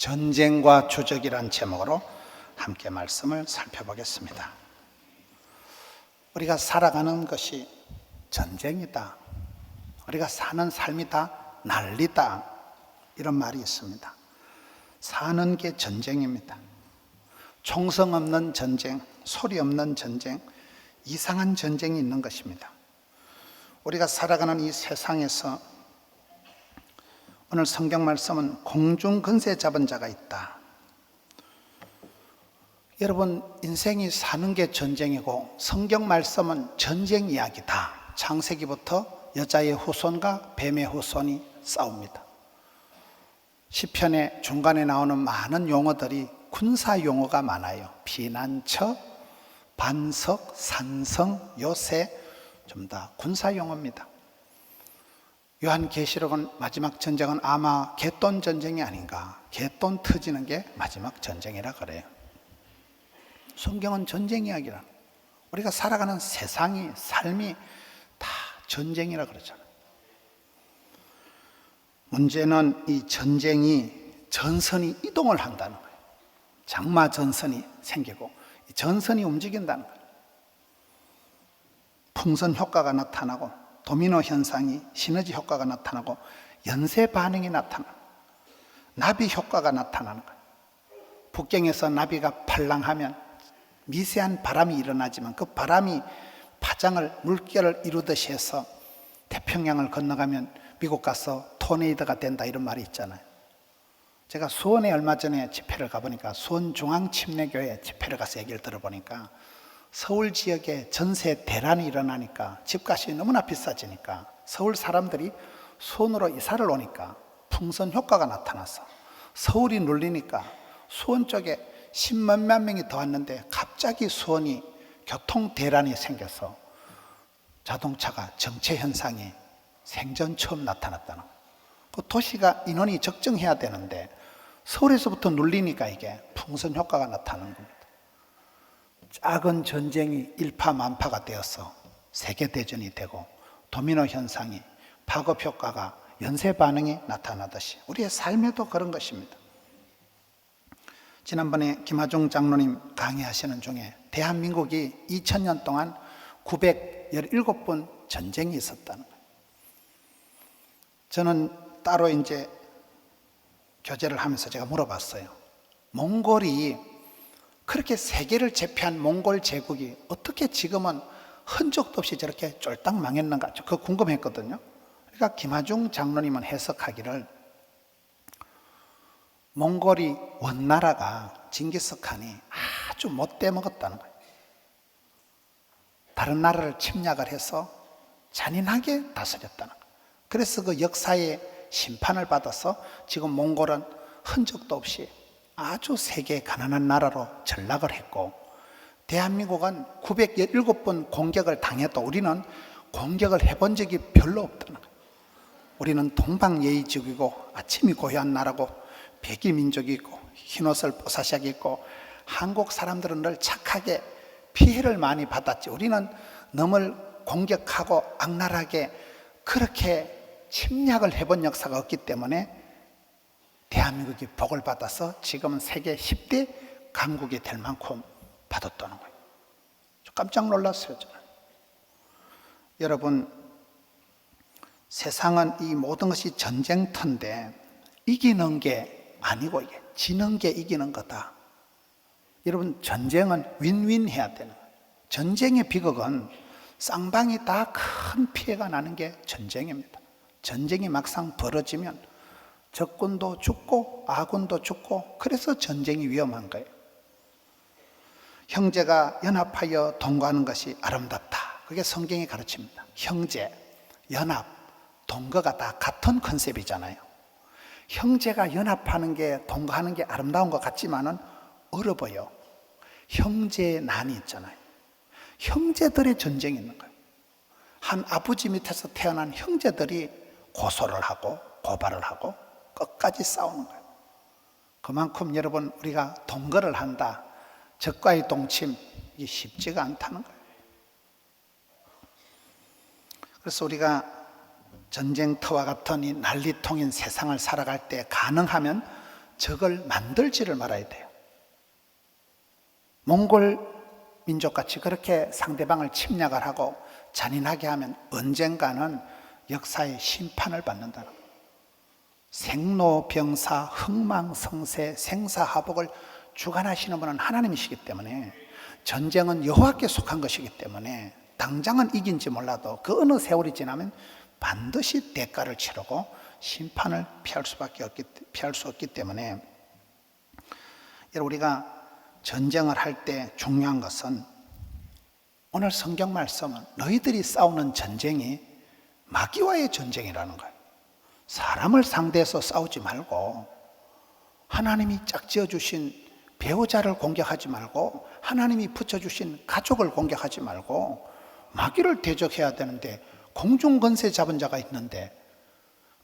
전쟁과 주적이란 제목으로 함께 말씀을 살펴보겠습니다. 우리가 살아가는 것이 전쟁이다. 우리가 사는 삶이 다 난리다. 이런 말이 있습니다. 사는 게 전쟁입니다. 총성 없는 전쟁, 소리 없는 전쟁, 이상한 전쟁이 있는 것입니다. 우리가 살아가는 이 세상에서 오늘 성경 말씀은 공중 근세 잡은 자가 있다. 여러분, 인생이 사는 게 전쟁이고 성경 말씀은 전쟁 이야기다. 창세기부터 여자의 후손과 뱀의 후손이 싸웁니다. 시편의 중간에 나오는 많은 용어들이 군사 용어가 많아요. 피난처, 반석, 산성, 요새, 전부 다 군사 용어입니다. 요한계시록은 마지막 전쟁은 아마 갯돈 전쟁이 아닌가. 갯돈 터지는 게 마지막 전쟁이라 그래요. 성경은 전쟁 이야기라. 우리가 살아가는 세상이, 삶이 다 전쟁이라 그러잖아요. 문제는 이 전쟁이 전선이 이동을 한다는 거예요. 장마 전선이 생기고 이 전선이 움직인다는 거예요. 풍선 효과가 나타나고 도미노 현상이, 시너지 효과가 나타나고 연쇄 반응이 나타나고 나비 효과가 나타나는 거예요. 북경에서 나비가 팔랑하면 미세한 바람이 일어나지만 그 바람이 파장을, 물결을 이루듯이 해서 태평양을 건너가면 미국 가서 토네이도가 된다, 이런 말이 있잖아요. 제가 수원에 얼마 전에 집회를 가보니까 수원 중앙침례교회 집회를 가서 얘기를 들어보니까 서울 지역에 전세 대란이 일어나니까 집값이 너무나 비싸지니까 서울 사람들이 수원으로 이사를 오니까 풍선 효과가 나타나서 서울이 눌리니까 수원 쪽에 10만 명이 더 왔는데 갑자기 수원이 교통 대란이 생겨서 자동차가 정체 현상이 생전 처음 나타났다는 거예요. 그 도시가 인원이 적정해야 되는데 서울에서부터 눌리니까 이게 풍선 효과가 나타나는 겁니다. 작은 전쟁이 일파만파가 되어서 세계대전이 되고 도미노 현상이, 파급 효과가, 연쇄 반응이 나타나듯이 우리의 삶에도 그런 것입니다. 지난번에 김하중 장로님 강의하시는 중에 대한민국이 2000년 동안 917번 전쟁이 있었다는 거예요. 저는 따로 이제 교제를 하면서 제가 물어봤어요. 몽골이 그렇게 세계를 제패한 몽골 제국이 어떻게 지금은 흔적도 없이 저렇게 쫄딱 망했는가? 그거 궁금했거든요. 그러니까 김하중 장로님은 해석하기를 몽골이 원나라가 징기스칸이 아주 못돼 먹었다는 거예요. 다른 나라를 침략을 해서 잔인하게 다스렸다는 거예요. 그래서 그 역사의 심판을 받아서 지금 몽골은 흔적도 없이 아주 세계 가난한 나라로 전락을 했고, 대한민국은 917번 공격을 당해도 우리는 공격을 해본 적이 별로 없다는 거예요. 우리는 동방예의지국이고 아침이 고요한 나라고 백이민족이고 흰옷을 뽀사시하게 입고 한국 사람들은 늘 착하게 피해를 많이 받았지. 우리는 남을 공격하고 악랄하게 그렇게 침략을 해본 역사가 없기 때문에 대한민국이 복을 받아서 지금은 세계 10대 강국이 될 만큼 받았다는 거예요. 저 깜짝 놀랐어요, 저는. 여러분, 세상은 이 모든 것이 전쟁터인데 이기는 게 아니고 이게 지는 게 이기는 거다. 여러분, 전쟁은 윈윈 해야 되는 거예요. 전쟁의 비극은 쌍방이 다 큰 피해가 나는 게 전쟁입니다. 전쟁이 막상 벌어지면 적군도 죽고 아군도 죽고, 그래서 전쟁이 위험한 거예요. 형제가 연합하여 동거하는 것이 아름답다. 그게 성경이 가르칩니다. 형제, 연합, 동거가 다 같은 컨셉이잖아요. 형제가 연합하는 게, 동거하는 게 아름다운 것 같지만은 어려워요. 형제의 난이 있잖아요. 형제들의 전쟁이 있는 거예요. 한 아버지 밑에서 태어난 형제들이 고소를 하고 고발을 하고 끝까지 싸우는 거예요. 그만큼 여러분, 우리가 동거를 한다, 적과의 동침, 이게 쉽지가 않다는 거예요. 그래서 우리가 전쟁터와 같은 이 난리통인 세상을 살아갈 때 가능하면 적을 만들지를 말아야 돼요. 몽골 민족같이 그렇게 상대방을 침략을 하고 잔인하게 하면 언젠가는 역사의 심판을 받는다는 거예요. 생로병사, 흥망성쇠, 생사화복을 주관하시는 분은 하나님이시기 때문에, 전쟁은 여호와께 속한 것이기 때문에 당장은 이긴지 몰라도 그 어느 세월이 지나면 반드시 대가를 치르고 심판을 피할 수 없기 때문에, 우리가 전쟁을 할 때 중요한 것은, 오늘 성경 말씀은 너희들이 싸우는 전쟁이 마귀와의 전쟁이라는 거예요. 사람을 상대해서 싸우지 말고, 하나님이 짝지어 주신 배우자를 공격하지 말고, 하나님이 붙여주신 가족을 공격하지 말고, 마귀를 대적해야 되는데, 공중권세 잡은 자가 있는데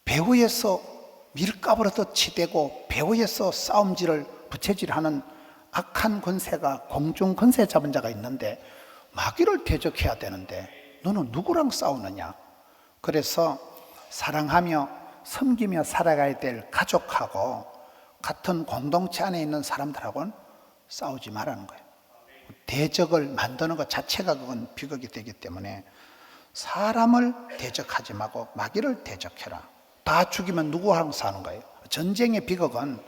배후에서 밀가부르듯 치대고 배후에서 싸움질을 부채질하는 악한 권세가, 공중권세 잡은 자가 있는데 마귀를 대적해야 되는데 너는 누구랑 싸우느냐? 그래서 사랑하며 섬기며 살아가야 될 가족하고 같은 공동체 안에 있는 사람들하고는 싸우지 말라는 거예요. 대적을 만드는 것 자체가 그건 비극이 되기 때문에 사람을 대적하지 말고 마귀를 대적해라. 다 죽이면 누구랑 사는 거예요? 전쟁의 비극은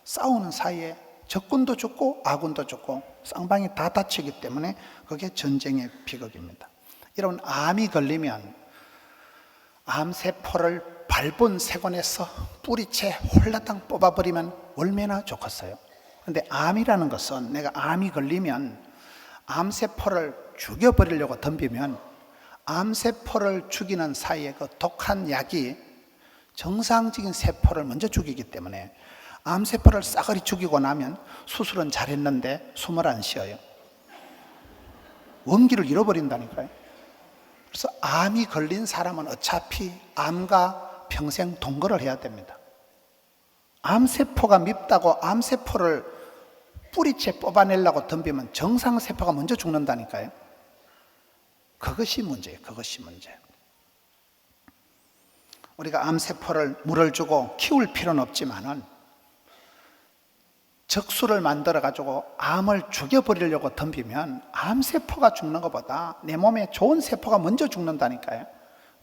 싸우는 사이에 적군도 죽고 아군도 죽고 쌍방이 다 다치기 때문에 그게 전쟁의 비극입니다. 여러분, 암이 걸리면 암세포를 밟은 세곤에서 뿌리채 홀라당 뽑아버리면 얼마나 좋겠어요. 그런데 암이라는 것은, 내가 암이 걸리면 암세포를 죽여버리려고 덤비면 암세포를 죽이는 사이에 그 독한 약이 정상적인 세포를 먼저 죽이기 때문에, 암세포를 싸그리 죽이고 나면 수술은 잘했는데 숨을 안 쉬어요. 원기를 잃어버린다니까요. 그래서 암이 걸린 사람은 어차피 암과 평생 동거를 해야 됩니다. 암세포가 밉다고 암세포를 뿌리채 뽑아내려고 덤비면 정상세포가 먼저 죽는다니까요. 그것이 문제예요. 그것이 문제. 우리가 암세포를 물을 주고 키울 필요는 없지만은, 적수를 만들어 가지고 암을 죽여버리려고 덤비면 암세포가 죽는 것보다 내 몸에 좋은 세포가 먼저 죽는다니까요.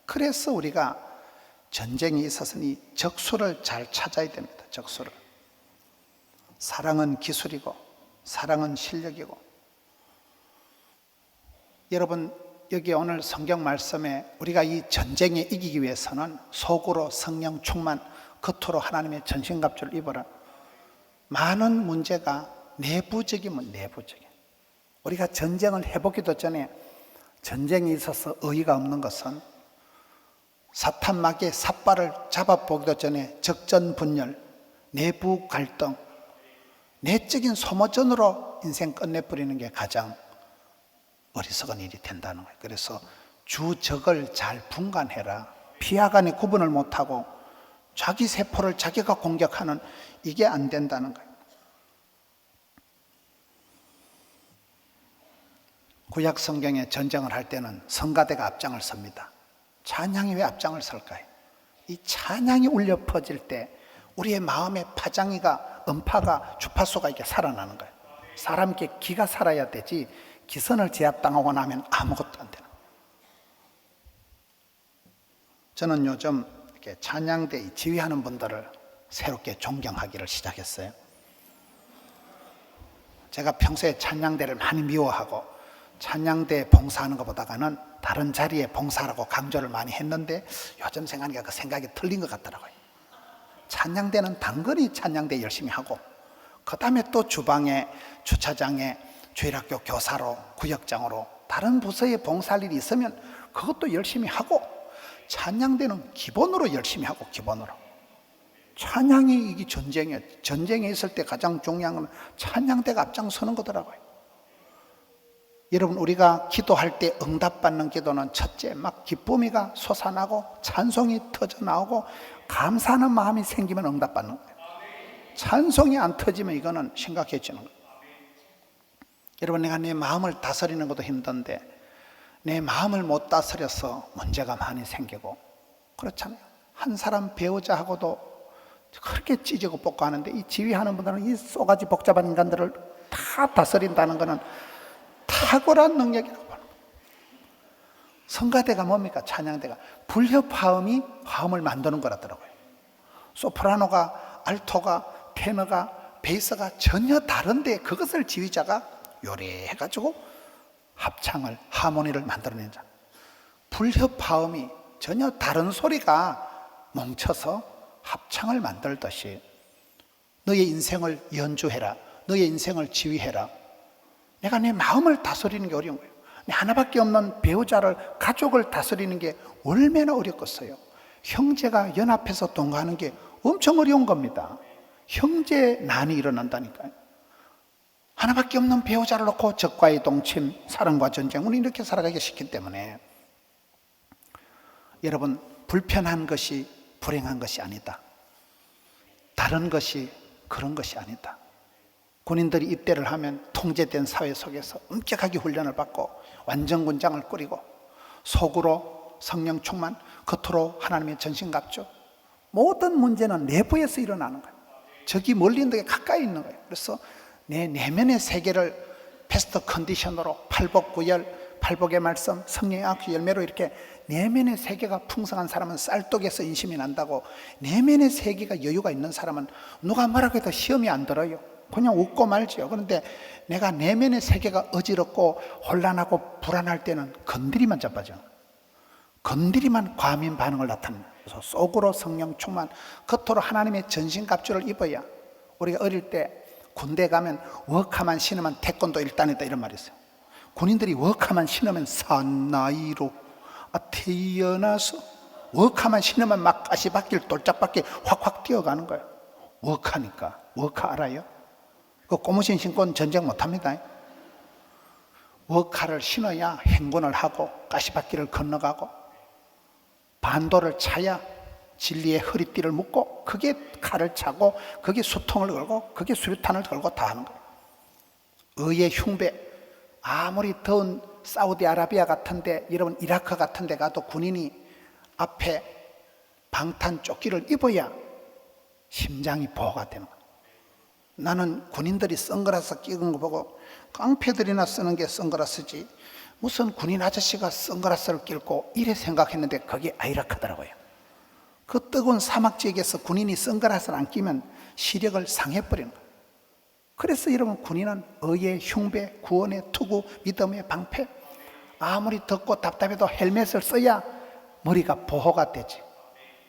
그래서 우리가 전쟁이 있어서는 이 적수를 잘 찾아야 됩니다. 적수를. 사랑은 기술이고 사랑은 실력이고, 여러분, 여기 오늘 성경 말씀에 우리가 이 전쟁에 이기기 위해서는 속으로 성령 충만, 겉으로 하나님의 전신갑주를 입어라. 많은 문제가 내부적이면 내부적인. 우리가 전쟁을 해보기도 전에 전쟁에 있어서 의의가 없는 것은, 사탄 마귀의 삿발을 잡아보기도 전에 적전분열, 내부 갈등, 내적인 소모전으로 인생 끝내버리는 게 가장 어리석은 일이 된다는 거예요. 그래서 주적을 잘 분간해라. 피하간에 구분을 못하고 자기 세포를 자기가 공격하는, 이게 안 된다는 거예요. 구약 성경에 전쟁을 할 때는 성가대가 앞장을 섭니다. 찬양이 왜 앞장을 설까요? 이 찬양이 울려 퍼질 때 우리의 마음의 파장이가, 음파가, 주파수가 이렇게 살아나는 거예요. 사람께 기가 살아야 되지, 기선을 제압당하고 나면 아무것도 안 되는 거예요. 저는 요즘 이렇게 찬양대 지휘하는 분들을 새롭게 존경하기를 시작했어요. 제가 평소에 찬양대를 많이 미워하고 찬양대 봉사하는 것보다는 다른 자리에 봉사라고 강조를 많이 했는데, 요즘 생각하니까 그 생각이 틀린 것 같더라고요. 찬양대는 당연히 찬양대 열심히 하고, 그 다음에 또 주방에, 주차장에, 주일학교 교사로, 구역장으로 다른 부서에 봉사할 일이 있으면 그것도 열심히 하고, 찬양대는 기본으로 열심히 하고, 기본으로. 찬양이 이게 전쟁이에요. 전쟁에 있을 때 가장 중요한 건 찬양대가 앞장서는 거더라고요. 여러분, 우리가 기도할 때 응답받는 기도는 첫째, 막 기쁨이가 솟아나고 찬송이 터져나오고 감사하는 마음이 생기면 응답받는 거예요. 찬송이 안 터지면 이거는 심각해지는 거예요. 여러분, 내가 내 마음을 다스리는 것도 힘든데 내 마음을 못 다스려서 문제가 많이 생기고 그렇잖아요. 한 사람 배우자하고도 그렇게 찢고 뽑고 하는데, 이 지휘하는 분들은 이 쏘가지 복잡한 인간들을 다 다스린다는 것은 탁월한 능력이라고 보는 거예요. 성가대가 뭡니까? 찬양대가 불협화음이 화음을 만드는 거라더라고요. 소프라노가, 알토가, 테너가, 베이스가 전혀 다른데 그것을 지휘자가 요리해가지고 합창을, 하모니를 만들어낸다. 불협화음이 전혀 다른 소리가 뭉쳐서 합창을 만들듯이 너의 인생을 연주해라, 너의 인생을 지휘해라. 내가 내 마음을 다스리는 게 어려운 거예요. 내 하나밖에 없는 배우자를, 가족을 다스리는 게 얼마나 어렵겠어요. 형제가 연합해서 동거하는 게 엄청 어려운 겁니다. 형제난이 일어난다니까요. 하나밖에 없는 배우자를 놓고 적과의 동침, 사랑과 전쟁, 우리 이렇게 살아가기 쉽기 때문에 여러분, 불편한 것이 불행한 것이 아니다. 다른 것이 그런 것이 아니다. 군인들이 입대를 하면 통제된 사회 속에서 엄격하게 훈련을 받고 완전군장을 꾸리고 속으로 성령 충만, 겉으로 하나님의 전신갑주. 모든 문제는 내부에서 일어나는 거예요. 저기 멀리 있는 게 가까이 있는 거예요. 그래서 내 내면의 세계를 베스트 컨디션으로 팔복구열, 팔복의 말씀, 성령의 악수 열매로 이렇게 내면의 세계가 풍성한 사람은 쌀떡에서 인심이 난다고, 내면의 세계가 여유가 있는 사람은 누가 뭐라고 해도 시험이 안 들어요. 그냥 웃고 말지요. 그런데 내가 내면의 세계가 어지럽고 혼란하고 불안할 때는 건드리만 자빠져. 건드리만 과민 반응을 나타냅니다. 그래서 속으로 성령 충만, 겉으로 하나님의 전신갑주를 입어야. 우리가 어릴 때 군대 가면 워카만 신으면 태권도 1단이다 이런 말이 있어요. 군인들이 워카만 신으면 사나이로 태어나서, 워카만 신으면 막 가시밭길 돌짝밭길 확확 뛰어가는 거예요. 워카니까. 워카 알아요? 그 고무신 신고는 전쟁 못합니다. 워카를 신어야 행군을 하고 가시밭길을 건너가고 반도를 차야 진리의 허리띠를 묶고 그게 칼을 차고 그게 수통을 걸고 그게 수류탄을 걸고 다 하는 거예요. 의의 흉배. 아무리 더운 사우디아라비아 같은데, 여러분 이라크 같은 데 가도 군인이 앞에 방탄 조끼를 입어야 심장이 보호가 되는 거예요. 나는 군인들이 선글라스 끼는 거 보고 깡패들이나 쓰는 게 선글라스지 무슨 군인 아저씨가 선글라스를 끼고 이래 생각했는데 그게 아이라크더라고요. 그 뜨거운 사막 지역에서 군인이 선글라스를 안 끼면 시력을 상해버리는 거예요. 그래서 여러분, 군인은 의의 흉배, 구원의 투구, 믿음의 방패. 아무리 덥고 답답해도 헬멧을 써야 머리가 보호가 되지.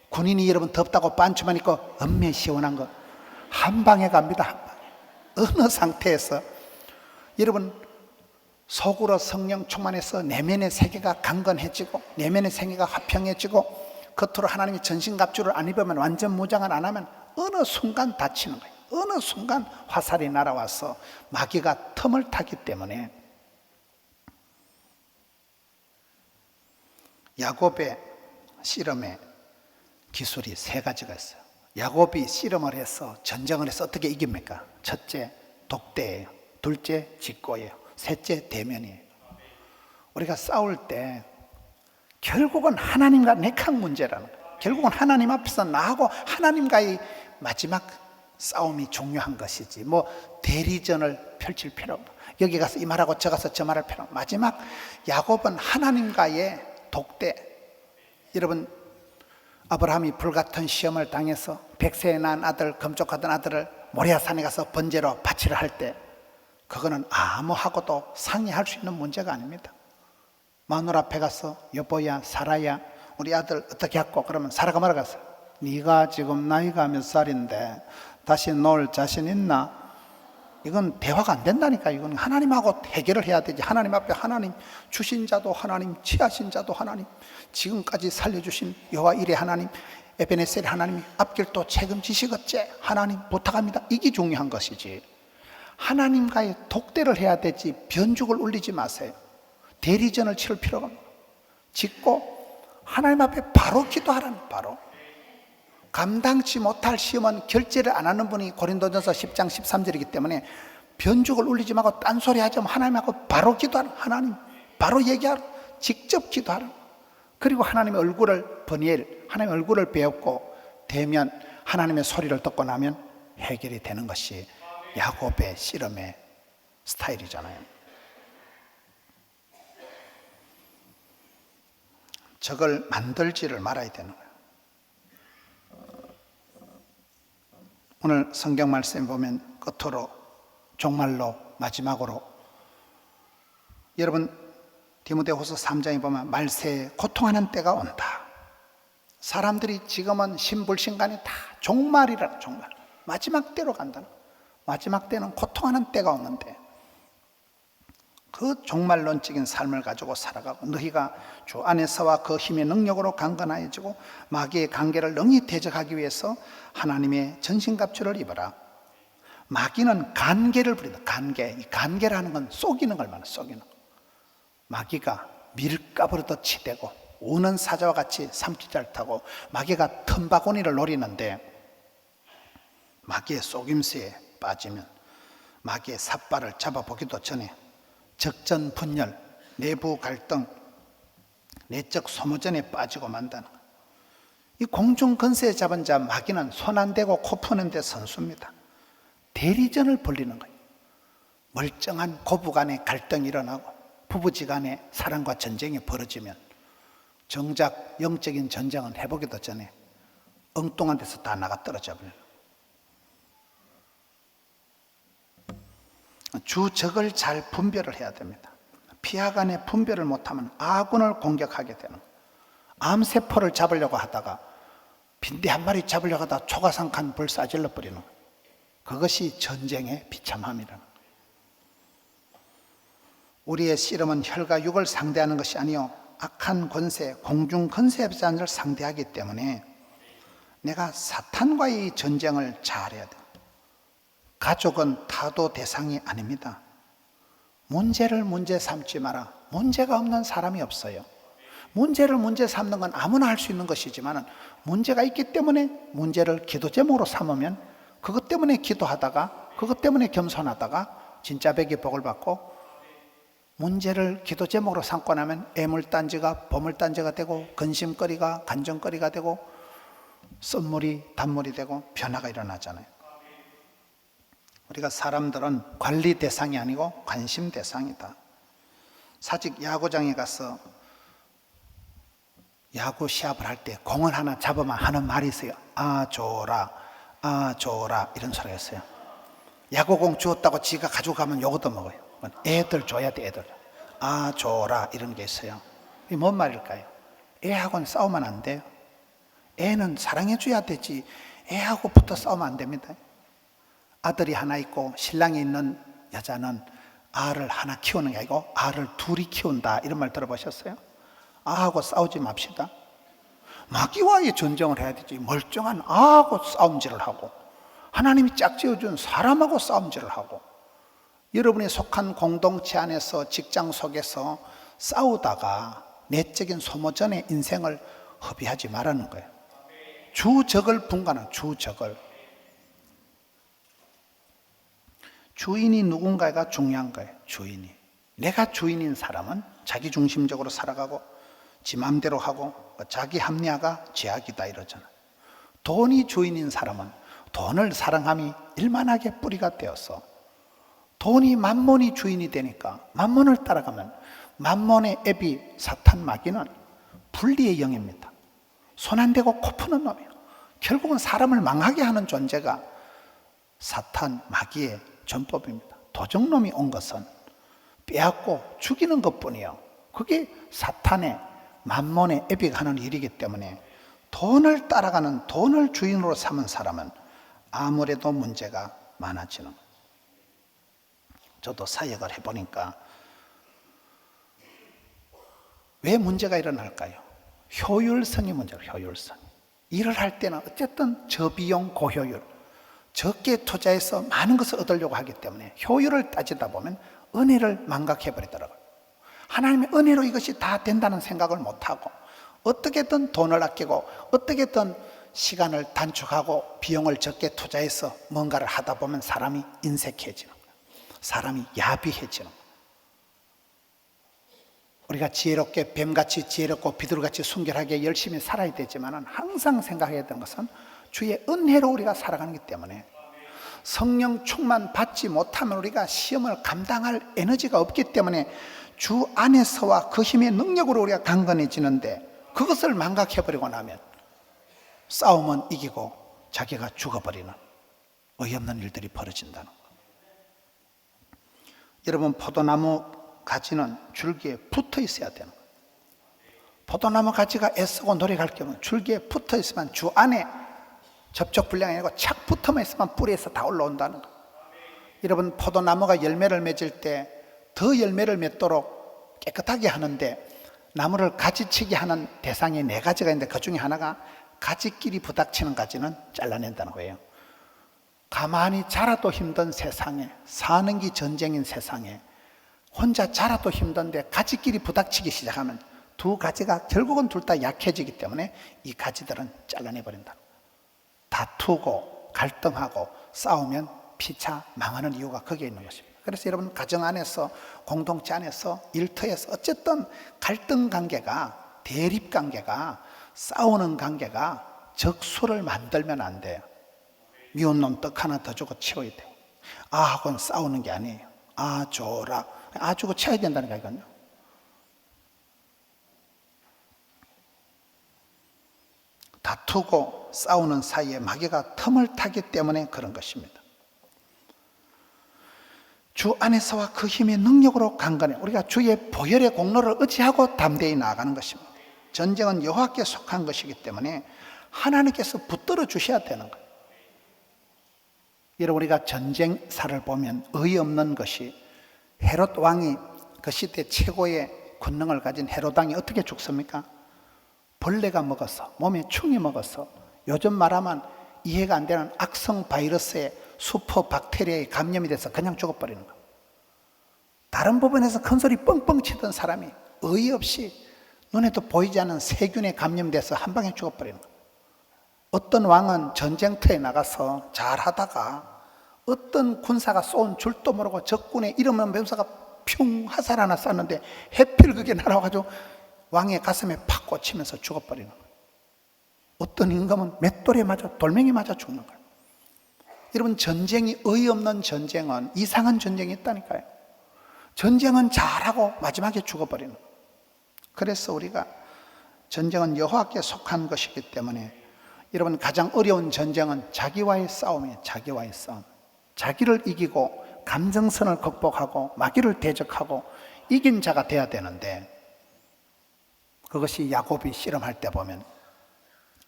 군인이 여러분 덥다고 반추만 입고 엄매 시원한 거 한 방에 갑니다. 한 방에. 어느 상태에서 여러분 속으로 성령 충만해서 내면의 세계가 강건해지고 내면의 세계가 화평해지고 겉으로 하나님의 전신갑주를 안 입으면, 완전 무장을 안 하면 어느 순간 다치는 거예요. 어느 순간 화살이 날아와서 마귀가 틈을 타기 때문에. 야곱의 씨름의 기술이 3가지가 있어요. 야곱이 씨름을 해서 전쟁을 해서 어떻게 이깁니까? 첫째, 독대예요. 둘째, 직고예요. 셋째, 대면이에요. 우리가 싸울 때 결국은 하나님과 내강 문제라는 거예요. 결국은 하나님 앞에서 나하고 하나님과의 마지막 싸움이 중요한 것이지, 뭐 대리전을 펼칠 필요 없고 여기 가서 이 말하고 저 가서 저 말할 필요 없고, 마지막 야곱은 하나님과의 독대. 여러분, 아브라함이 불같은 시험을 당해서 100세에 낳은 아들, 금쪽하던 아들을 모리아산에 가서 번제로 바치려 할 때, 그거는 아무하고도 상의할 수 있는 문제가 아닙니다. 마누라 앞에 가서 여보야, 사라야, 우리 아들 어떻게 할꼬? 그러면 사라가 말아갔어요. 네가 지금 나이가 몇 살인데 다시 놀 자신 있나? 이건 대화가 안 된다니까. 이건 하나님하고 해결을 해야 되지. 하나님 앞에, 하나님 주신 자도 하나님, 취하신 자도 하나님, 지금까지 살려주신 여호와 이레 하나님, 에베네셀 하나님이 앞길도 책임지시겠지? 하나님 부탁합니다. 이게 중요한 것이지. 하나님과의 독대를 해야 되지 변죽을 울리지 마세요. 대리전을 치를 필요가 없고, 짓고 하나님 앞에 바로 기도하라는. 바로 감당치 못할 시험은 결제를 안 하는 분이 고린도전서 10장 13절이기 때문에 변죽을 울리지 말고 딴소리 하지 말고 하나님하고 바로 기도하라. 하나님 바로 얘기하라. 직접 기도하라. 그리고 하나님의 얼굴을, 버니엘 하나님의 얼굴을 배웠고, 대면 하나님의 소리를 듣고 나면 해결이 되는 것이 야곱의 씨름의 스타일이잖아요. 적을 만들지를 말아야 되는 거예요. 오늘 성경 말씀 보면 끝으로 종말로 마지막으로 여러분 디모데후서 3장에 보면 말세에 고통하는 때가 온다. 사람들이 지금은 신불신간이 다 종말이라 종말. 마지막 때로 간다는 거예요. 마지막 때는 고통하는 때가 오는데 그 종말론적인 삶을 가지고 살아가고 너희가 주 안에서와 그 힘의 능력으로 강건하여지고 마귀의 관계를 능히 대적하기 위해서 하나님의 전신갑주를 입어라. 마귀는 간계를 부린다. 간계. 이 간계라는 건 속이는 걸 말해요. 속이는 거. 마귀가 밀가부르듯 치대고 우는 사자와 같이 삼치자를 타고 마귀가 틈바구니를 노리는데 마귀의 속임수에 빠지면 마귀의 삿발을 잡아보기도 전에 적전분열, 내부 갈등, 내적 소모전에 빠지고 만다는 거예요. 이 공중건세에 잡은 자 마귀는 손 안 대고 코 푸는 데 선수입니다. 대리전을 벌리는 거예요. 멀쩡한 고부간에 갈등이 일어나고 부부지간에 사랑과 전쟁이 벌어지면 정작 영적인 전쟁은 해보기도 전에 엉뚱한 데서 다 나가 떨어져 버려요. 주적을 잘 분별을 해야 됩니다. 피하간에 분별을 못하면 아군을 공격하게 되는 거예요. 암세포를 잡으려고 하다가 빈대 한 마리 잡으려고 하다가 초가상칸 불 쏴질러 버리는 거예요. 그것이 전쟁의 비참함이라는 거예요. 우리의 씨름은 혈과 육을 상대하는 것이 아니요 악한 권세, 공중 권세자를 상대하기 때문에 내가 사탄과의 전쟁을 잘해야 돼요. 가족은 타도 대상이 아닙니다. 문제를 문제 삼지 마라. 문제가 없는 사람이 없어요. 문제를 문제 삼는 건 아무나 할 수 있는 것이지만 문제가 있기 때문에 문제를 기도 제목으로 삼으면 그것 때문에 기도하다가 그것 때문에 겸손하다가 진짜 백의 복을 받고 문제를 기도 제목으로 삼고 나면 애물단지가 보물단지가 되고 근심거리가 간정거리가 되고 썸물이 단물이 되고 변화가 일어나잖아요. 우리가 사람들은 관리 대상이 아니고 관심 대상이다. 사직 야구장에 가서 야구 시합을 할 때 공을 하나 잡으면 하는 말이 있어요. 아 좋라, 아 좋라 이런 소리가 있어요. 야구공 주었다고 지가 가지고 가면 요것도 먹어요. 애들 줘야 돼. 애들. 아 좋라 이런 게 있어요. 이게 뭔 말일까요? 애하고는 싸우면 안 돼요. 애는 사랑해 줘야 되지 애하고 붙어 싸우면 안 됩니다. 아들이 하나 있고 신랑이 있는 여자는 알을 하나 키우는 게 아니고 알을 둘이 키운다 이런 말 들어보셨어요? 아하고 싸우지 맙시다. 마귀와의 전쟁을 해야 되지 멀쩡한 아하고 싸움질을 하고 하나님이 짝지어준 사람하고 싸움질을 하고 여러분이 속한 공동체 안에서 직장 속에서 싸우다가 내적인 소모전의 인생을 허비하지 말라는 거예요. 주적을 분간하는 주적을. 주인이 누군가가 중요한 거예요. 주인이. 내가 주인인 사람은 자기 중심적으로 살아가고 지 맘대로 하고 자기 합리화가 제약이다 이러잖아요. 돈이 주인인 사람은 돈을 사랑함이 일만하게 뿌리가 되어서 돈이 만몬이 주인이 되니까 만몬을 따라가면 만몬의 애비 사탄 마귀는 분리의 영입니다. 손 안 대고 코 푸는 놈이에요. 결국은 사람을 망하게 하는 존재가 사탄 마귀의 전법입니다. 도적놈이 온 것은 빼앗고 죽이는 것뿐이에요. 그게 사탄의 만몬의 애비가 하는 일이기 때문에 돈을 따라가는 돈을 주인으로 삼은 사람은 아무래도 문제가 많아지는 거예요. 저도 사역을 해보니까 왜 문제가 일어날까요? 효율성이 문제예요. 효율성. 일을 할 때는 어쨌든 저비용 고효율 적게 투자해서 많은 것을 얻으려고 하기 때문에 효율을 따지다 보면 은혜를 망각해버리더라고요. 하나님의 은혜로 이것이 다 된다는 생각을 못하고 어떻게든 돈을 아끼고 어떻게든 시간을 단축하고 비용을 적게 투자해서 뭔가를 하다 보면 사람이 인색해지는 거예요. 사람이 야비해지는 거예요. 우리가 지혜롭게 뱀같이 지혜롭고 비둘기같이 순결하게 열심히 살아야 되지만 항상 생각해야 되는 것은 주의 은혜로 우리가 살아가기 때문에 성령 충만 받지 못하면 우리가 시험을 감당할 에너지가 없기 때문에 주 안에서와 그 힘의 능력으로 우리가 강건해지는데, 그것을 망각해버리고 나면 싸움은 이기고 자기가 죽어버리는 어이없는 일들이 벌어진다는 거. 여러분, 포도나무 가지는 줄기에 붙어 있어야 되는 거예요. 포도나무 가지가 애쓰고 노력할 경우 줄기에 붙어 있으면 주 안에 접촉 불량이 아니고 착 붙어만 있으면 뿌리에서 다 올라온다는 거예요. 여러분, 포도나무가 열매를 맺을 때 더 열매를 맺도록 깨끗하게 하는데, 나무를 가지치게 하는 대상이 4가지가 있는데 그 중에 하나가 가지끼리 부닥치는 가지는 잘라낸다는 거예요. 가만히 자라도 힘든 세상에, 사는 게 전쟁인 세상에 혼자 자라도 힘든데 가지끼리 부닥치기 시작하면 두 가지가 결국은 둘 다 약해지기 때문에 이 가지들은 잘라내버린다. 다투고 갈등하고 싸우면 피차 망하는 이유가 거기에 있는 것입니다. 그래서 여러분, 가정 안에서, 공동체 안에서, 일터에서 어쨌든 갈등 관계가, 대립 관계가, 싸우는 관계가 적수를 만들면 안 돼요. 미운 놈 떡 하나 더 주고 치워야 돼요. 하고는 싸우는 게 아니에요. 줘라. 주고 치워야 된다는 거거든요. 다투고 싸우는 사이에 마귀가 틈을 타기 때문에 그런 것입니다. 주 안에서와 그 힘의 능력으로 강건해 우리가 주의 보혈의 공로를 의지하고 담대히 나아가는 것입니다. 전쟁은 여호와께 속한 것이기 때문에 하나님께서 붙들어 주셔야 되는 거예요. 여러분, 우리가 전쟁사를 보면 어이없는 것이, 헤롯 왕이, 그 시대 최고의 권능을 가진 헤롯 왕이 어떻게 죽습니까? 벌레가 먹어서, 몸에 충이 먹어서, 요즘 말하면 이해가 안 되는 악성 바이러스에 슈퍼 박테리아에 감염이 돼서 그냥 죽어버리는 거예요. 다른 부분에서 큰소리 뻥뻥 치던 사람이 어이없이 눈에도 보이지 않는 세균에 감염돼서 한 방에 죽어버리는 거예요. 어떤 왕은 전쟁터에 나가서 잘 하다가 어떤 군사가 쏜 줄도 모르고 적군의 이름 없는 병사가 뿅 화살 하나 쐈는데 해필 그게 날아와가지고 왕의 가슴에 팍 꽂히면서 죽어버리는 거예요. 어떤 임금은 맷돌에 맞아, 돌멩이 맞아 죽는 거예요. 여러분, 전쟁이 어이없는 전쟁은 이상한 전쟁이 있다니까요. 전쟁은 잘하고 마지막에 죽어버리는 거예요. 그래서 우리가 전쟁은 여호와께 속한 것이기 때문에 여러분, 가장 어려운 전쟁은 자기와의 싸움이에요. 자기와의 싸움. 자기를 이기고 감정선을 극복하고 마귀를 대적하고 이긴 자가 돼야 되는데, 그것이 야곱이 실험할 때 보면,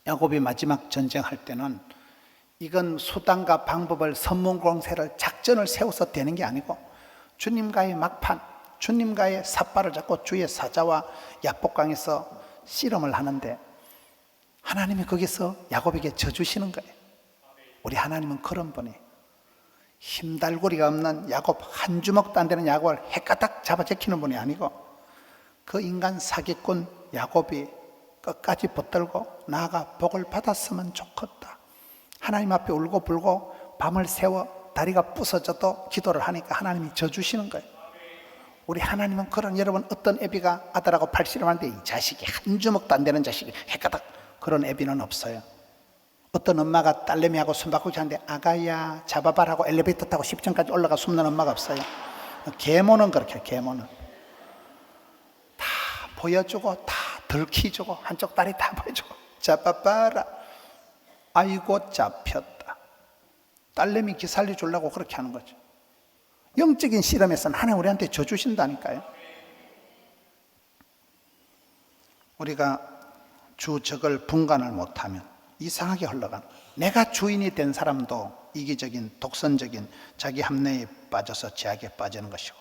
야곱이 마지막 전쟁할 때는 이건 수단과 방법을, 선문공세를, 작전을 세워서 되는 게 아니고 주님과의 막판, 주님과의 삿발을 잡고 주의 사자와 야복강에서 씨름을 하는데 하나님이 거기서 야곱에게 져주시는 거예요. 우리 하나님은 그런 분이에요. 힘달고리가 없는 야곱, 한 주먹도 안 되는 야곱을 해까닥 잡아 제키는 분이 아니고, 그 인간 사기꾼 야곱이 끝까지 붙들고 나아가 복을 받았으면 좋겠다, 하나님 앞에 울고 불고 밤을 새워 다리가 부서져도 기도를 하니까 하나님이 져주시는 거예요. 우리 하나님은 그런, 여러분, 어떤 애비가 아들하고 팔씨름하는데 이 자식이 한 주먹도 안 되는 자식이 해까닥, 그런 애비는 없어요. 어떤 엄마가 딸내미하고 숨바꾸기 하는데 아가야 잡아봐라고 엘리베이터 타고 10층까지 올라가 숨는 엄마가 없어요. 계모는 그렇게, 계모는 다 보여주고 다 들키주고 한쪽 다리 다 보여주고 잡아봐라, 아이고 잡혔다, 딸내미 기살려 주려고 그렇게 하는 거죠. 영적인 실험에서는 하나님 우리한테 져주신다니까요. 우리가 주적을 분간을 못하면 이상하게 흘러가는 거예요. 내가 주인이 된 사람도 이기적인, 독선적인 자기 합리에 빠져서 제약에 빠지는 것이고,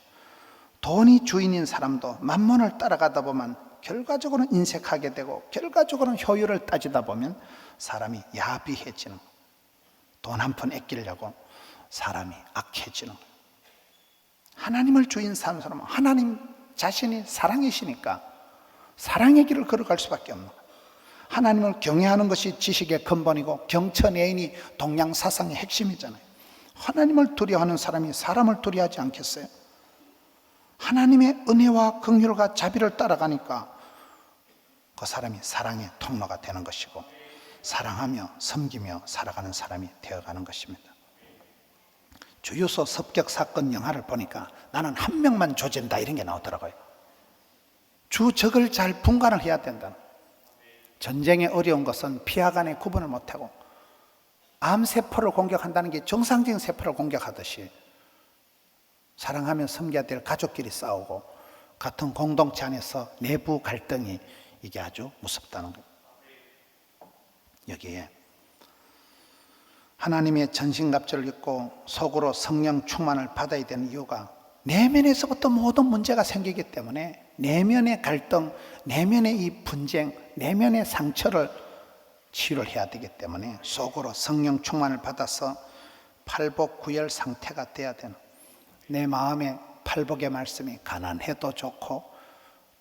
돈이 주인인 사람도 만몬을 따라가다 보면 결과적으로는 인색하게 되고, 결과적으로는 효율을 따지다 보면 사람이 야비해지는 거예요. 돈 한 푼 아끼려고 사람이 악해지는 거예요. 하나님을 주인 사는 사람은 하나님 자신이 사랑이시니까 사랑의 길을 걸어갈 수밖에 없는 거예요. 하나님을 경외하는 것이 지식의 근본이고 경천애인이 동양사상의 핵심이잖아요. 하나님을 두려워하는 사람이 사람을 두려워하지 않겠어요? 하나님의 은혜와 긍휼과 자비를 따라가니까 그 사람이 사랑의 통로가 되는 것이고, 사랑하며 섬기며 살아가는 사람이 되어가는 것입니다. 주유소 습격 사건 영화를 보니까 나는 한 명만 조진다 이런 게 나오더라고요. 주적을 잘 분간을 해야 된다. 전쟁의 어려운 것은 피하간에 구분을 못하고 암세포를 공격한다는 게 정상적인 세포를 공격하듯이 사랑하며 섬겨야 될 가족끼리 싸우고 같은 공동체 안에서 내부 갈등이 이게 아주 무섭다는 거예요. 여기에 하나님의 전신갑주를 입고 속으로 성령 충만을 받아야 되는 이유가 내면에서부터 모든 문제가 생기기 때문에 내면의 갈등, 내면의 이 분쟁, 내면의 상처를 치유를 해야 되기 때문에 속으로 성령 충만을 받아서 팔복구열 상태가 돼야 되는, 내 마음에 팔복의 말씀이 가난해도 좋고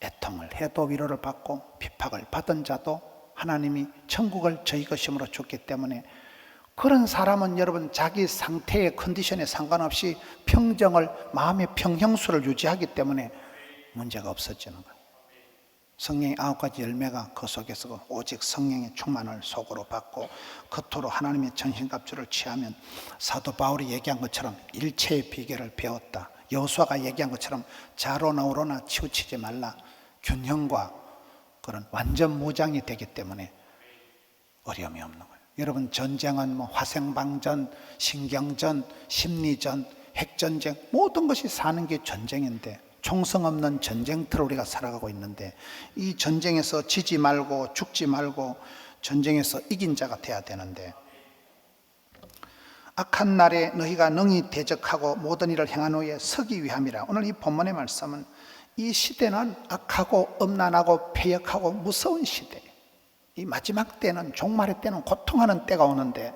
애통을 해도 위로를 받고 핍박을 받은 자도 하나님이 천국을 저희 것임으로 줬기 때문에 그런 사람은 여러분 자기 상태의 컨디션에 상관없이 평정을, 마음의 평형수를 유지하기 때문에 문제가 없어지는 거예요. 성령의 9가지 열매가 그 속에서 오직 성령의 충만을 속으로 받고 겉으로 하나님의 전신갑주를 취하면 사도 바울이 얘기한 것처럼 일체의 비결을 배웠다. 여호수아가 얘기한 것처럼 자로나 우로나 치우치지 말라. 균형과 그런 완전 무장이 되기 때문에 어려움이 없는 거예요. 여러분 전쟁은 뭐 화생방전, 신경전, 심리전, 핵전쟁 모든 것이 사는 게 전쟁인데 총성 없는 전쟁터를 우리가 살아가고 있는데 이 전쟁에서 지지 말고 죽지 말고 전쟁에서 이긴 자가 돼야 되는데 악한 날에 너희가 능히 대적하고 모든 일을 행한 후에 서기 위함이라. 오늘 이 본문의 말씀은 이 시대는 악하고 음란하고 패역하고 무서운 시대, 이 마지막 때는 종말의 때는 고통하는 때가 오는데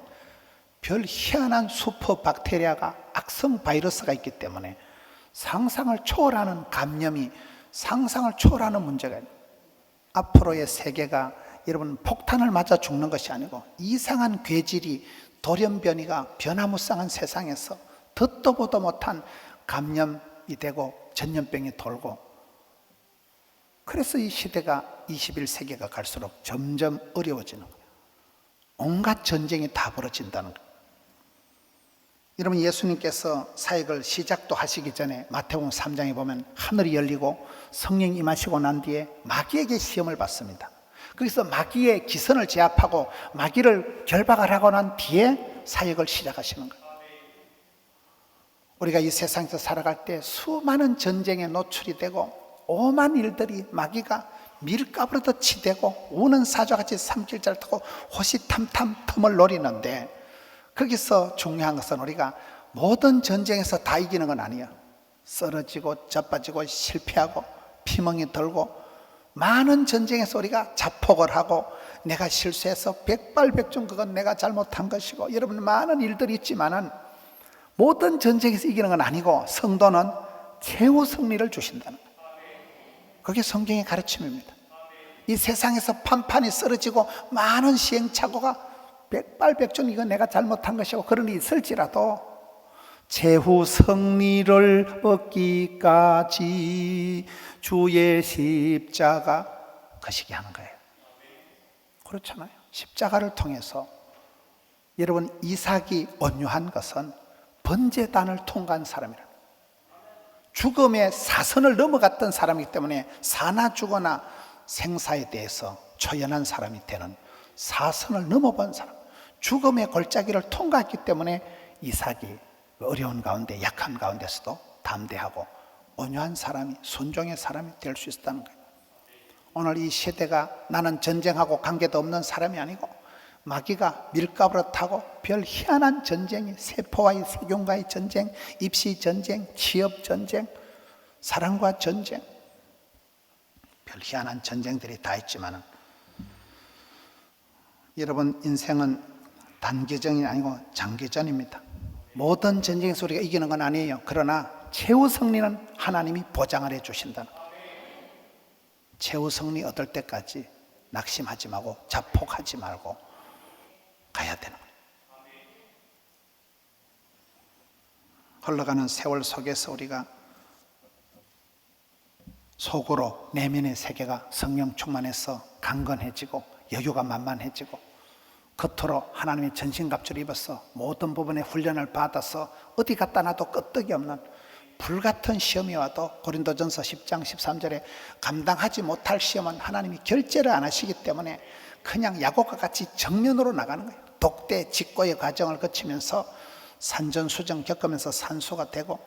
별 희한한 슈퍼 박테리아가 악성 바이러스가 있기 때문에 상상을 초월하는 감염이, 상상을 초월하는 문제가 있어요. 앞으로의 세계가 여러분 폭탄을 맞아 죽는 것이 아니고 이상한 괴질이, 돌연변이가 변화무쌍한 세상에서 듣도 보도 못한 감염이 되고 전염병이 돌고, 그래서 이 시대가 21세기가 갈수록 점점 어려워지는 거예요. 온갖 전쟁이 다 벌어진다는 거예요. 여러분 예수님께서 사역을 시작도 하시기 전에 마태복음 3장에 보면 하늘이 열리고 성령이 임하시고 난 뒤에 마귀에게 시험을 받습니다. 거기서 마귀의 기선을 제압하고 마귀를 결박을 하고 난 뒤에 사역을 시작하시는 거예요. 우리가 이 세상에서 살아갈 때 수많은 전쟁에 노출이 되고 오만 일들이 마귀가 밀가루로 치대고 우는 사자같이 삼킬자를 타고 호시탐탐 틈을 노리는데, 거기서 중요한 것은 우리가 모든 전쟁에서 다 이기는 건 아니에요. 쓰러지고 자빠지고 실패하고 피멍이 들고 많은 전쟁에서 우리가 자폭을 하고 내가 실수해서 백발백중 그건 내가 잘못한 것이고 여러분 많은 일들이 있지만은 모든 전쟁에서 이기는 건 아니고 성도는 최후 승리를 주신다는 거예요. 그게 성경의 가르침입니다. 이 세상에서 판판이 쓰러지고 많은 시행착오가 백발백중 이건 내가 잘못한 것이고 그런 일이 있을지라도 최후 승리를 얻기까지 주의 십자가 거시기 하는 거예요. 그렇잖아요. 십자가를 통해서 여러분 이삭이 온유한 것은 번제단을 통과한 사람이라. 죽음의 사선을 넘어갔던 사람이기 때문에 사나 죽거나 생사에 대해서 초연한 사람이 되는, 사선을 넘어본 사람, 죽음의 골짜기를 통과했기 때문에 이삭이 어려운 가운데 약한 가운데서도 담대하고 온유한 사람이, 순종의 사람이 될 수 있었다는 거예요. 오늘 이 시대가 나는 전쟁하고 관계도 없는 사람이 아니고 마귀가 밀가루를 타고 별 희한한 전쟁이, 세포와의 세균과의 전쟁, 입시 전쟁, 취업 전쟁, 사랑과 전쟁, 별 희한한 전쟁들이 다 있지만 여러분 인생은 단기전이 아니고 장기전입니다. 모든 전쟁에서 우리가 이기는 건 아니에요. 그러나 최후 승리는 하나님이 보장을 해주신다는 거예요. 최후 승리 얻을 때까지 낙심하지 말고 자폭하지 말고 가야 되는 거예요. 흘러가는 세월 속에서 우리가 속으로 내면의 세계가 성령 충만해서 강건해지고 여유가 만만해지고 겉으로 하나님의 전신갑주를 입어서 모든 부분에 훈련을 받아서 어디 갖다 놔도 끄떡이 없는 불같은 시험이 와도 고린도전서 10장 13절에 감당하지 못할 시험은 하나님이 결제를 안 하시기 때문에 그냥 야곱과 같이 정면으로 나가는 거예요. 독대 직고의 과정을 거치면서 산전수전 겪으면서 산소가 되고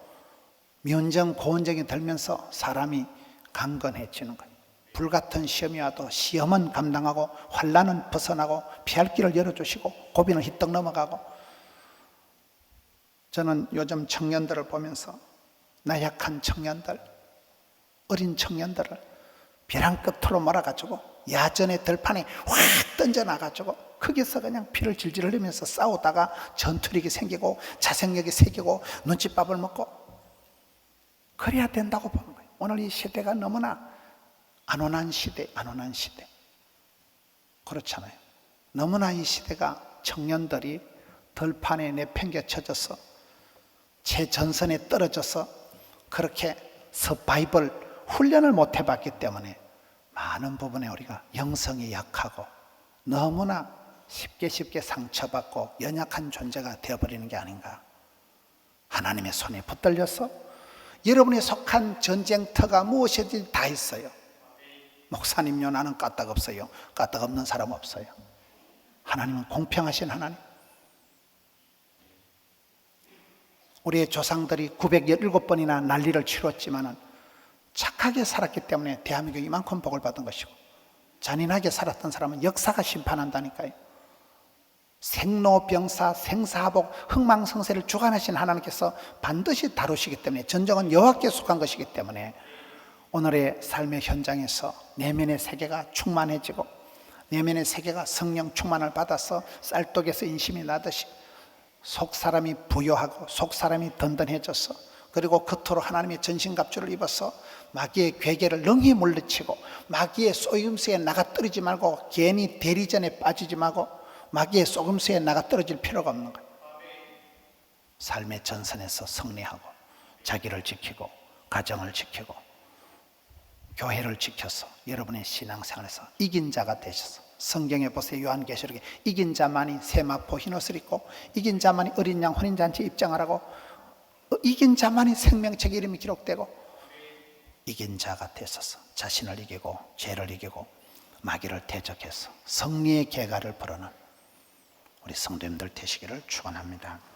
면정 고원정이 들면서 사람이 강건해지는 거예요. 불같은 시험이 와도 시험은 감당하고 환난은 벗어나고 피할 길을 열어주시고 고비는 휘떡 넘어가고. 저는 요즘 청년들을 보면서 나약한 청년들, 어린 청년들을 벼랑 끝으로 몰아가지고 야전의 들판에 확 던져놔가지고 거기서 그냥 피를 질질 흘리면서 싸우다가 전투력이 생기고 자생력이 생기고 눈칫밥을 먹고 그래야 된다고 보는 거예요. 오늘 이 시대가 너무나 안온한 시대, 안온한 시대. 그렇잖아요. 너무나 이 시대가 청년들이 들판에 내팽개쳐져서 최전선에 떨어져서 그렇게 서바이벌 훈련을 못 해봤기 때문에 많은 부분에 우리가 영성이 약하고 너무나 쉽게 상처받고 연약한 존재가 되어버리는 게 아닌가. 하나님의 손에 붙들려서 여러분이 속한 전쟁터가 무엇이든지 다 있어요. 목사님요, 나는 까딱 없어요. 까딱 없는 사람 없어요. 하나님은 공평하신 하나님. 우리의 조상들이 917번이나 난리를 치렀지만은 착하게 살았기 때문에 대한민국이 이만큼 복을 받은 것이고, 잔인하게 살았던 사람은 역사가 심판한다니까요. 생로병사, 생사복, 흥망성쇠를 주관하신 하나님께서 반드시 다루시기 때문에, 전쟁은 여호와께 속한 것이기 때문에 오늘의 삶의 현장에서 내면의 세계가 충만해지고 내면의 세계가 성령 충만을 받아서 쌀독에서 인심이 나듯이 속 사람이 부요하고 속 사람이 든든해져서, 그리고 겉으로 하나님의 전신갑주를 입어서 마귀의 괴계를 능히 물리치고 마귀의 쏘임수에 나가떨어지지 말고 괜히 대리전에 빠지지 말고 마귀의 쏘임수에 나가떨어질 필요가 없는 거예요. 삶의 전선에서 승리하고 자기를 지키고 가정을 지키고 교회를 지켜서 여러분의 신앙생활에서 이긴 자가 되셔서, 성경에 보세요. 요한계시록에 이긴 자만이 세마포 흰옷을 입고 이긴 자만이 어린 양 혼인잔치에 입장하라고, 이긴 자만이 생명책에 이름이 기록되고 이긴 자가 되셔서 자신을 이기고 죄를 이기고 마귀를 대적해서 승리의 계가를 부르는 우리 성도님들 되시기를 축원합니다.